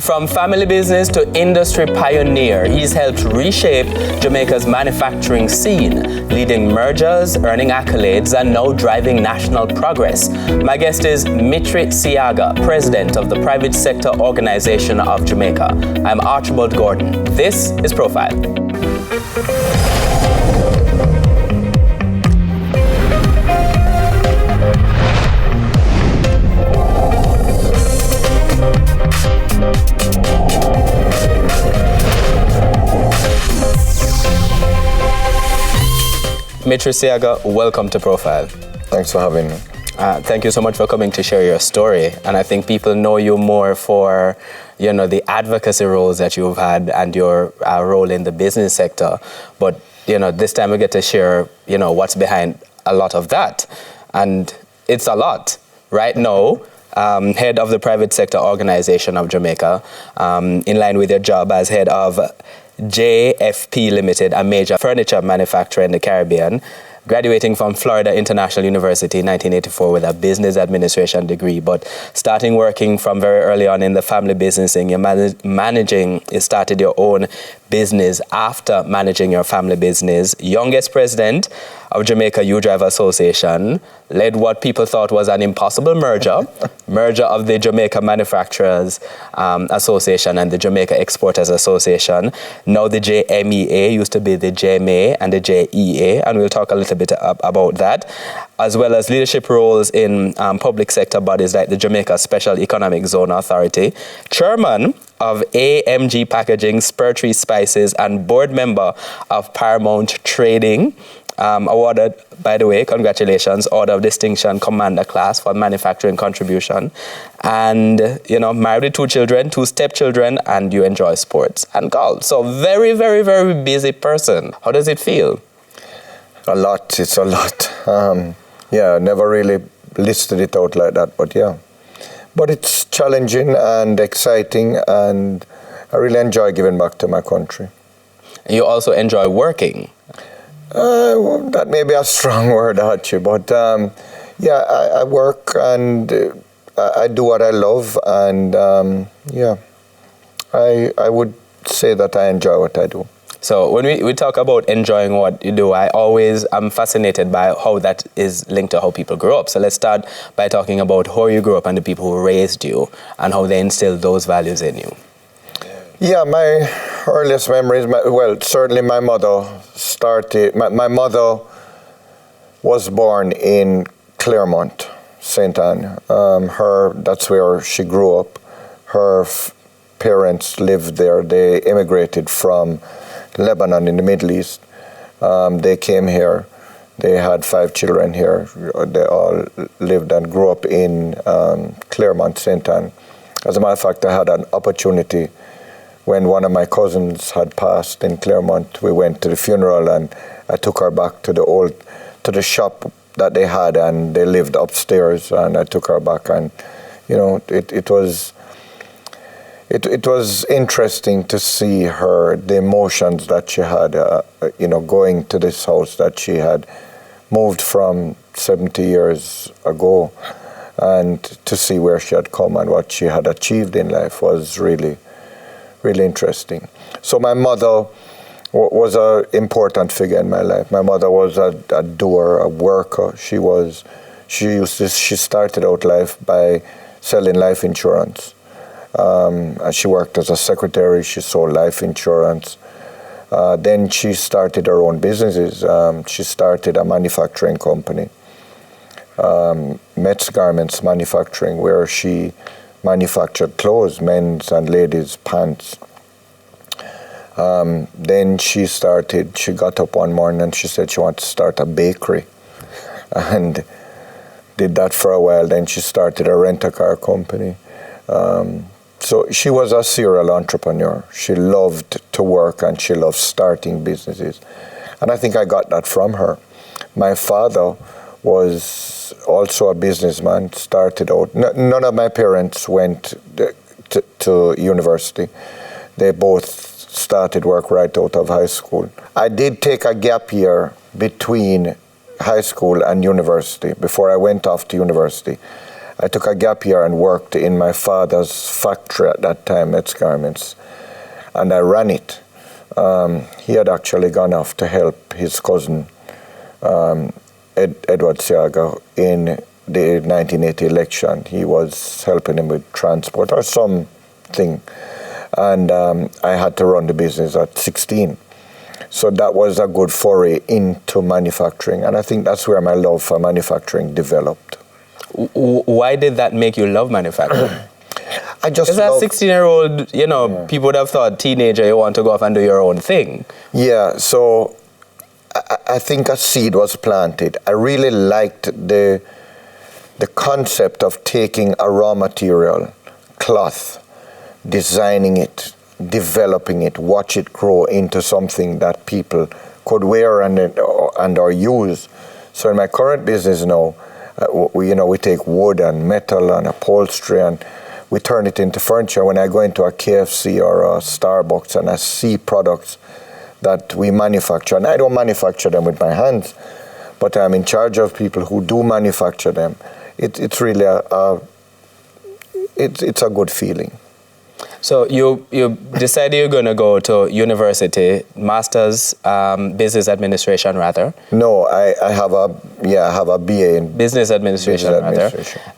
From family business to industry pioneer, he's helped reshape Jamaica's manufacturing scene, leading mergers, earning accolades, and now driving national progress. My guest is Metry Seaga, president of the Private Sector Organization of Jamaica. I'm Archibald Gordon. This is Profile. Metry Seaga, welcome to Profile. Thanks for having me. Thank you so much for coming to share your story. And I think people know you more for, the advocacy roles that you've had and your role in the business sector. But, this time we get to share, what's behind a lot of that. And it's a lot. Right now, head of the Private Sector Organization of Jamaica, in line with your job as head of JFP Limited, a major furniture manufacturer in the Caribbean, graduating from Florida International University in 1984 with a business administration degree, but starting working from very early on in the family business, and you started your own business after managing your family business. Youngest president of Jamaica U-Drive Association, led what people thought was an impossible merger of the Jamaica Manufacturers Association and the Jamaica Exporters Association. Now the JMEA used to be the JMA and the JEA, and we'll talk a little bit about that, as well as leadership roles in public sector bodies like the Jamaica Special Economic Zone Authority, chairman of AMG Packaging, Metry Spices, and board member of Paramount Trading. Awarded, by the way, congratulations, Order of Distinction Commander Class for manufacturing contribution. And, married with 2 children, 2 stepchildren, and you enjoy sports and golf. So very, very, very busy person. How does it feel? A lot. It's a lot. Never really listed it out like that, but yeah. But it's challenging and exciting, and I really enjoy giving back to my country. You also enjoy working? That may be a strong word, Archie, but I work and I do what I love, and I would say that I enjoy what I do. So when we talk about enjoying what you do, I always am fascinated by how that is linked to how people grow up. So let's start by talking about how you grew up and the people who raised you and how they instilled those values in you. Yeah, my earliest memories, certainly my mother started, my mother was born in Claremont, St. Anne. That's where she grew up. Her parents lived there. They immigrated from Lebanon in the Middle East. They came here. They had 5 children here. They all lived and grew up in Claremont, St. Anne. As a matter of fact, I had an opportunity when one of my cousins had passed in Claremont. We went to the funeral, and I took her back to the shop that they had, and they lived upstairs, and I took her back, and it was interesting to see the emotions that she had, going to this house that she had moved from 70 years ago, and to see where she had come and what she had achieved in life was really, really interesting. So my mother was an important figure in my life. My mother was a doer, a worker. She started out life by selling life insurance. She worked as a secretary. She sold life insurance. Then she started her own businesses. She started a manufacturing company, Met's Garments Manufacturing, where she manufactured clothes, men's and ladies' pants. Then she got up one morning and she said she wanted to start a bakery, and did that for a while. Then she started a rent-a-car company. So she was a serial entrepreneur. She loved to work and she loved starting businesses. And I think I got that from her. My father was also a businessman, started out. None of my parents went to university. They both started work right out of high school. I did take a gap year between high school and university before I went off to university. I took a gap year and worked in my father's factory at that time, Met's Garments, and I ran it. He had actually gone off to help his cousin, Edward Seaga, in the 1980 election. He was helping him with transport or something, and I had to run the business at 16. So that was a good foray into manufacturing, and I think that's where my love for manufacturing developed. Why did that make you love manufacturing? I just as a 16-year-old, people would have thought teenager, you want to go off and do your own thing. Yeah, so I think a seed was planted. I really liked the concept of taking a raw material, cloth, designing it, developing it, watch it grow into something that people could wear and or use. So in my current business now, we take wood and metal and upholstery and we turn it into furniture. When I go into a KFC or a Starbucks and I see products that we manufacture, and I don't manufacture them with my hands, but I'm in charge of people who do manufacture them. It's really it's a good feeling. So you decided you're going to go to university, master's, business administration rather. No, I have a BA in business administration rather.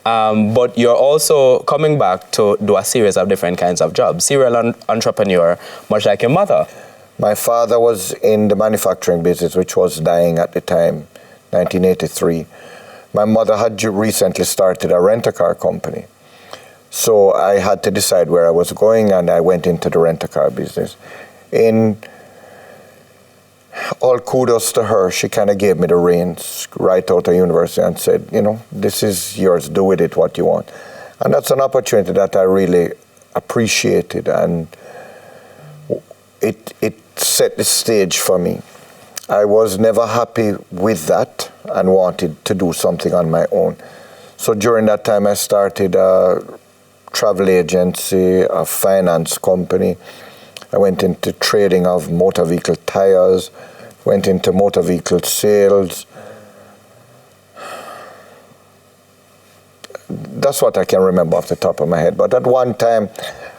But you're also coming back to do a series of different kinds of jobs. Serial entrepreneur, much like your mother. My father was in the manufacturing business, which was dying at the time, 1983. My mother had recently started a rent-a-car company. So I had to decide where I was going, and I went into the rent-a-car business. In all kudos to her, she kind of gave me the reins right out of university and said, this is yours, do with it what you want. And that's an opportunity that I really appreciated, and it set the stage for me. I was never happy with that and wanted to do something on my own. So during that time, I started a travel agency, a finance company. I went into trading of motor vehicle tires, went into motor vehicle sales. That's what I can remember off the top of my head. But at one time,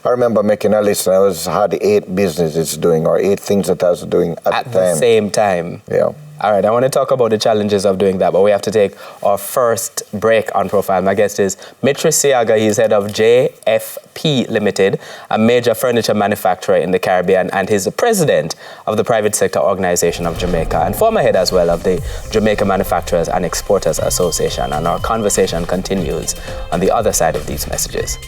I remember making a list, and I had 8 businesses doing, or 8 things that I was doing at the time. At the same time? Yeah. All right, I want to talk about the challenges of doing that, but we have to take our first break on Profile. My guest is Metry Seaga. He's head of JFP Limited, a major furniture manufacturer in the Caribbean, and he's the president of the Private Sector Organization of Jamaica, and former head as well of the Jamaica Manufacturers and Exporters Association. And our conversation continues on the other side of these messages.